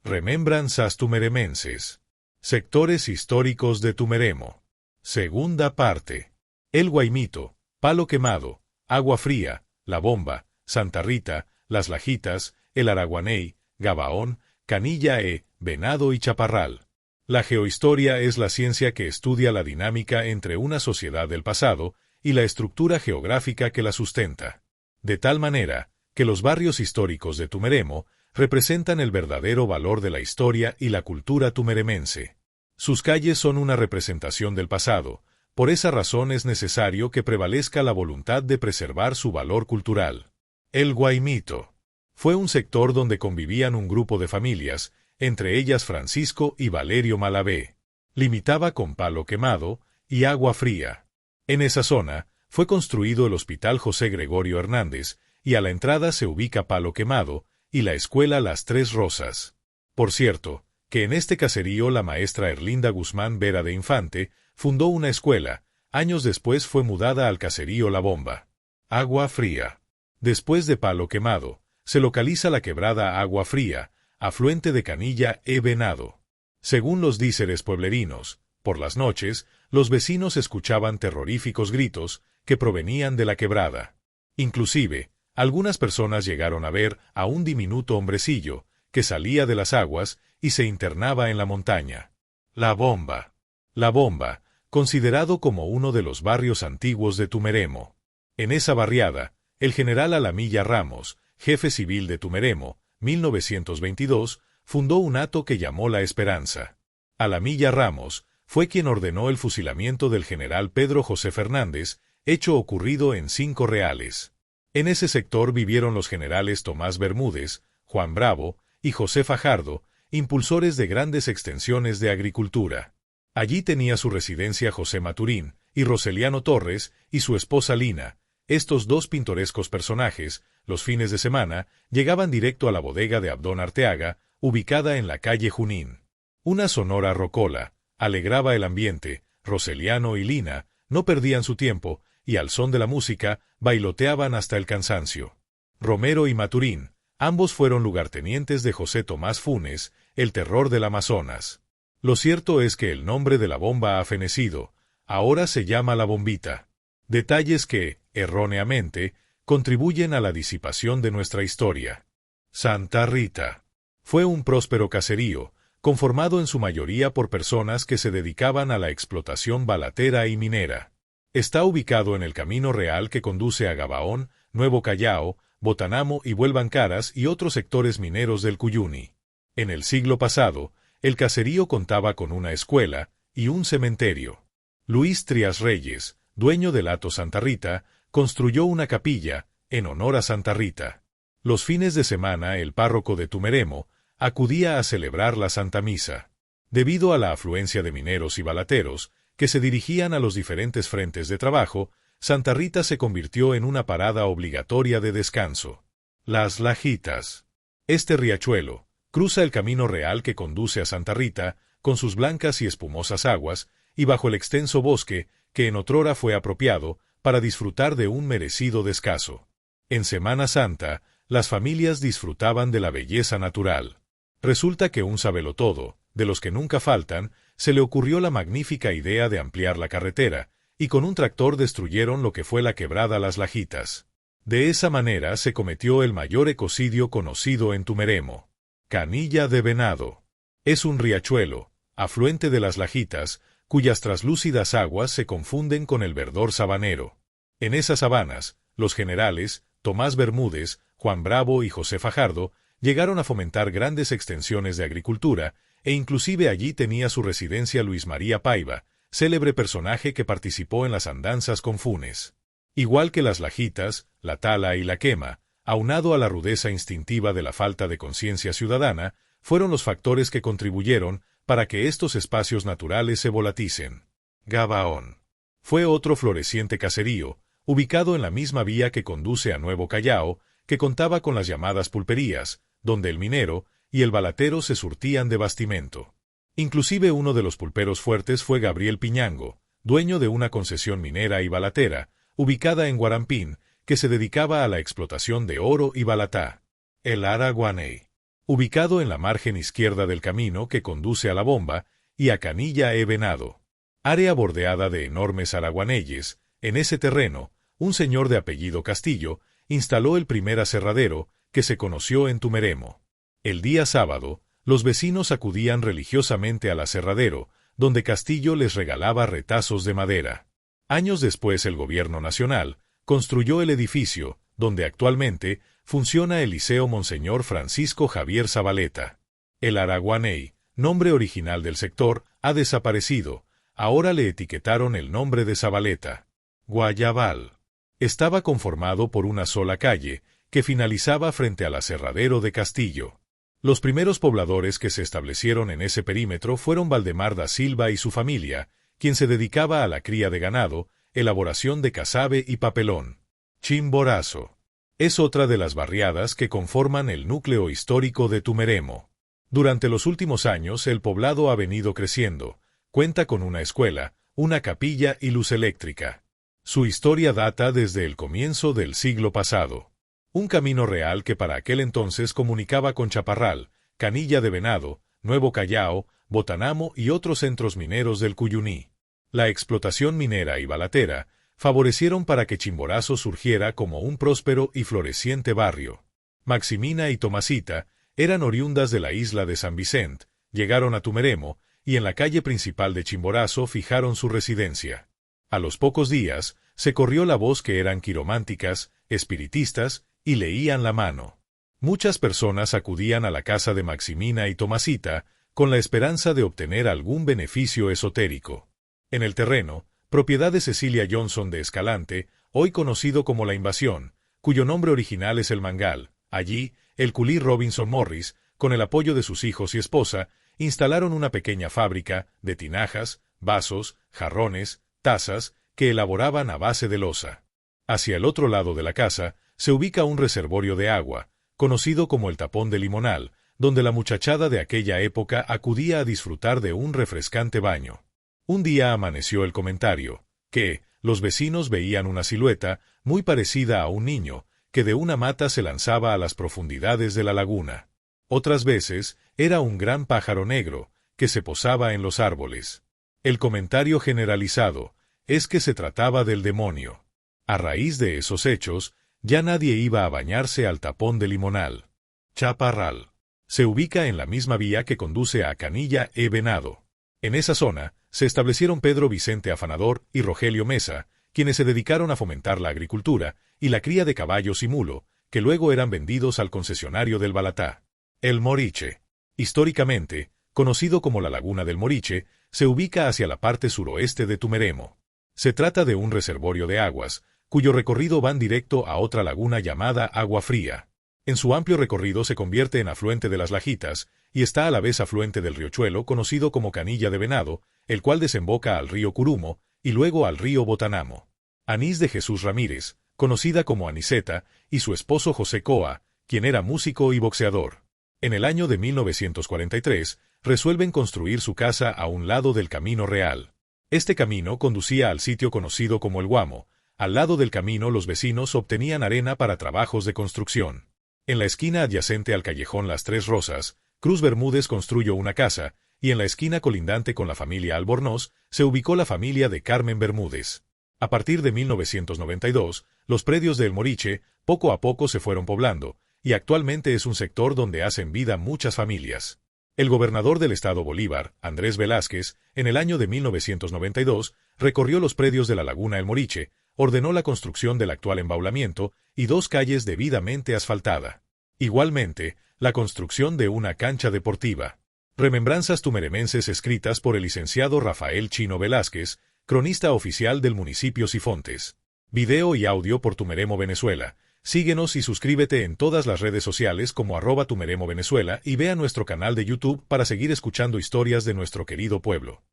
Remembranzas tumeremenses. Sectores históricos de Tumeremo. Segunda parte. El Guaimito, Palo Quemado, Agua Fría, La Bomba, Santa Rita, Las Lajitas, El Araguaney, Gabaón, Canilla Venado y Chaparral. La geohistoria es la ciencia que estudia la dinámica entre una sociedad del pasado y la estructura geográfica que la sustenta. De tal manera, que los barrios históricos de Tumeremo representan el verdadero valor de la historia y la cultura tumeremense. Sus calles son una representación del pasado, por esa razón es necesario que prevalezca la voluntad de preservar su valor cultural. El Guaimito fue un sector donde convivían un grupo de familias, entre ellas Francisco y Valerio Malavé. Limitaba con Palo Quemado y Agua Fría. En esa zona fue construido el Hospital José Gregorio Hernández, y a la entrada se ubica Palo Quemado y la escuela Las Tres Rosas. Por cierto, que en este caserío la maestra Erlinda Guzmán Vera de Infante fundó una escuela, años después fue mudada al caserío La Bomba. Agua Fría. Después de Palo Quemado, se localiza la quebrada Agua Fría, afluente de Canilla Venado. Según los díceres pueblerinos, por las noches, los vecinos escuchaban terroríficos gritos que provenían de la quebrada. Inclusive, algunas personas llegaron a ver a un diminuto hombrecillo que salía de las aguas y se internaba en la montaña. La Bomba. La Bomba, considerado como uno de los barrios antiguos de Tumeremo. En esa barriada, el general Alamilla Ramos, jefe civil de Tumeremo, 1922, fundó un hato que llamó La Esperanza. Alamilla Ramos fue quien ordenó el fusilamiento del general Pedro José Fernández, hecho ocurrido en 5 reales. En ese sector vivieron los generales Tomás Bermúdez, Juan Bravo y José Fajardo, impulsores de grandes extensiones de agricultura. Allí tenía su residencia José Maturín y Roseliano Torres y su esposa Lina. Estos dos pintorescos personajes, los fines de semana, llegaban directo a la bodega de Abdón Arteaga, ubicada en la calle Junín. Una sonora rocola alegraba el ambiente. Roseliano y Lina no perdían su tiempo y al son de la música bailoteaban hasta el cansancio. Romero y Maturín, ambos fueron lugartenientes de José Tomás Funes, el terror del Amazonas. Lo cierto es que el nombre de la bomba ha fenecido, ahora se llama La Bombita. Detalles que, erróneamente, contribuyen a la disipación de nuestra historia. Santa Rita. Fue un próspero caserío, conformado en su mayoría por personas que se dedicaban a la explotación balatera y minera. Está ubicado en el camino real que conduce a Gabaón, Nuevo Callao, Botanamo y Vuelvancaras y otros sectores mineros del Cuyuni. En el siglo pasado, el caserío contaba con una escuela y un cementerio. Luis Trías Reyes, dueño del hato Santa Rita, construyó una capilla en honor a Santa Rita. Los fines de semana el párroco de Tumeremo acudía a celebrar la Santa Misa. Debido a la afluencia de mineros y balateros que se dirigían a los diferentes frentes de trabajo, Santa Rita se convirtió en una parada obligatoria de descanso. Las Lajitas. Este riachuelo cruza el camino real que conduce a Santa Rita, con sus blancas y espumosas aguas, y bajo el extenso bosque que en otrora fue apropiado para disfrutar de un merecido descanso. En Semana Santa, las familias disfrutaban de la belleza natural. Resulta que un sabelotodo, de los que nunca faltan, se le ocurrió la magnífica idea de ampliar la carretera, y con un tractor destruyeron lo que fue la quebrada Las Lajitas. De esa manera se cometió el mayor ecocidio conocido en Tumeremo. Canilla Venado. Es un riachuelo, afluente de Las Lajitas, cuyas traslúcidas aguas se confunden con el verdor sabanero. En esas sabanas, los generales, Tomás Bermúdez, Juan Bravo y José Fajardo, llegaron a fomentar grandes extensiones de agricultura, e inclusive allí tenía su residencia Luis María Paiva, célebre personaje que participó en las andanzas con Funes. Igual que Las Lajitas, la tala y la quema, aunado a la rudeza instintiva de la falta de conciencia ciudadana, fueron los factores que contribuyeron para que estos espacios naturales se volaticen. Gabaón. Fue otro floreciente caserío, ubicado en la misma vía que conduce a Nuevo Callao, que contaba con las llamadas pulperías, donde el minero y el balatero se surtían de bastimento. Inclusive uno de los pulperos fuertes fue Gabriel Piñango, dueño de una concesión minera y balatera, ubicada en Guarampín, que se dedicaba a la explotación de oro y balatá. El Araguaney. ubicado en la margen izquierda del camino que conduce a La Bomba y a Canilla e Venado. Área bordeada de enormes araguaneyes. En ese terreno, un señor de apellido Castillo instaló el primer aserradero que se conoció en Tumeremo. El día sábado, los vecinos acudían religiosamente al aserradero, donde Castillo les regalaba retazos de madera. Años después el gobierno nacional construyó el edificio, donde actualmente funciona el Liceo Monseñor Francisco Javier Zabaleta. El araguaney, nombre original del sector, ha desaparecido. Ahora le etiquetaron el nombre de Zabaleta. Guayabal. Estaba conformado por una sola calle, que finalizaba frente al aserradero de Castillo. Los primeros pobladores que se establecieron en ese perímetro fueron Valdemar da Silva y su familia, quien se dedicaba a la cría de ganado, elaboración de casabe y papelón. Chimborazo. Es otra de las barriadas que conforman el núcleo histórico de Tumeremo. Durante los últimos años el poblado ha venido creciendo. Cuenta con una escuela, una capilla y luz eléctrica. Su historia data desde el comienzo del siglo pasado. Un camino real que para aquel entonces comunicaba con Chaparral, Canilla de Venado, Nuevo Callao, Botanamo y otros centros mineros del Cuyuní. La explotación minera y balatera favorecieron para que Chimborazo surgiera como un próspero y floreciente barrio. Maximina y Tomasita eran oriundas de la isla de San Vicente, llegaron a Tumeremo y en la calle principal de Chimborazo fijaron su residencia. A los pocos días se corrió la voz que eran quirománticas, espiritistas y leían la mano. Muchas personas acudían a la casa de Maximina y Tomasita con la esperanza de obtener algún beneficio esotérico. En el terreno, propiedad de Cecilia Johnson de Escalante, hoy conocido como La Invasión, cuyo nombre original es El Mangal, allí, el culí Robinson Morris, con el apoyo de sus hijos y esposa, instalaron una pequeña fábrica de tinajas, vasos, jarrones, tazas, que elaboraban a base de loza. Hacia el otro lado de la casa se ubica un reservorio de agua, conocido como el Tapón de Limonal, donde la muchachada de aquella época acudía a disfrutar de un refrescante baño. Un día amaneció el comentario, que los vecinos veían una silueta muy parecida a un niño, que de una mata se lanzaba a las profundidades de la laguna. Otras veces era un gran pájaro negro, que se posaba en los árboles. El comentario generalizado es que se trataba del demonio. A raíz de esos hechos, ya nadie iba a bañarse al Tapón de Limonal. Chaparral. Se ubica en la misma vía que conduce a Canilla e Venado. En esa zona se establecieron Pedro Vicente Afanador y Rogelio Mesa, quienes se dedicaron a fomentar la agricultura y la cría de caballos y mulo, que luego eran vendidos al concesionario del Balatá. El Moriche. Históricamente, conocido como la Laguna del Moriche, se ubica hacia la parte suroeste de Tumeremo. Se trata de un reservorio de aguas, cuyo recorrido van directo a otra laguna llamada Agua Fría. En su amplio recorrido se convierte en afluente de las Lajitas, y está a la vez afluente del riachuelo conocido como Canilla de Venado, el cual desemboca al río Curumo, y luego al río Botanamo. Anís de Jesús Ramírez, conocida como Aniseta, y su esposo José Coa, quien era músico y boxeador. En el año de 1943, resuelven construir su casa a un lado del Camino Real. Este camino conducía al sitio conocido como El Guamo. Al lado del camino los vecinos obtenían arena para trabajos de construcción. En la esquina adyacente al callejón Las Tres Rosas, Cruz Bermúdez construyó una casa, y en la esquina colindante con la familia Albornoz se ubicó la familia de Carmen Bermúdez. A partir de 1992, los predios de El Moriche poco a poco se fueron poblando, y actualmente es un sector donde hacen vida muchas familias. El gobernador del estado Bolívar, Andrés Velázquez, en el año de 1992, recorrió los predios de la laguna El Moriche, ordenó la construcción del actual embaulamiento y 2 calles debidamente asfaltada. Igualmente, la construcción de una cancha deportiva. Remembranzas tumeremenses escritas por el licenciado Rafael Chino Velázquez, cronista oficial del municipio Sifontes. Video y audio por Tumeremo Venezuela. Síguenos y suscríbete en todas las redes sociales como @Tumeremo Venezuela y ve a nuestro canal de YouTube para seguir escuchando historias de nuestro querido pueblo.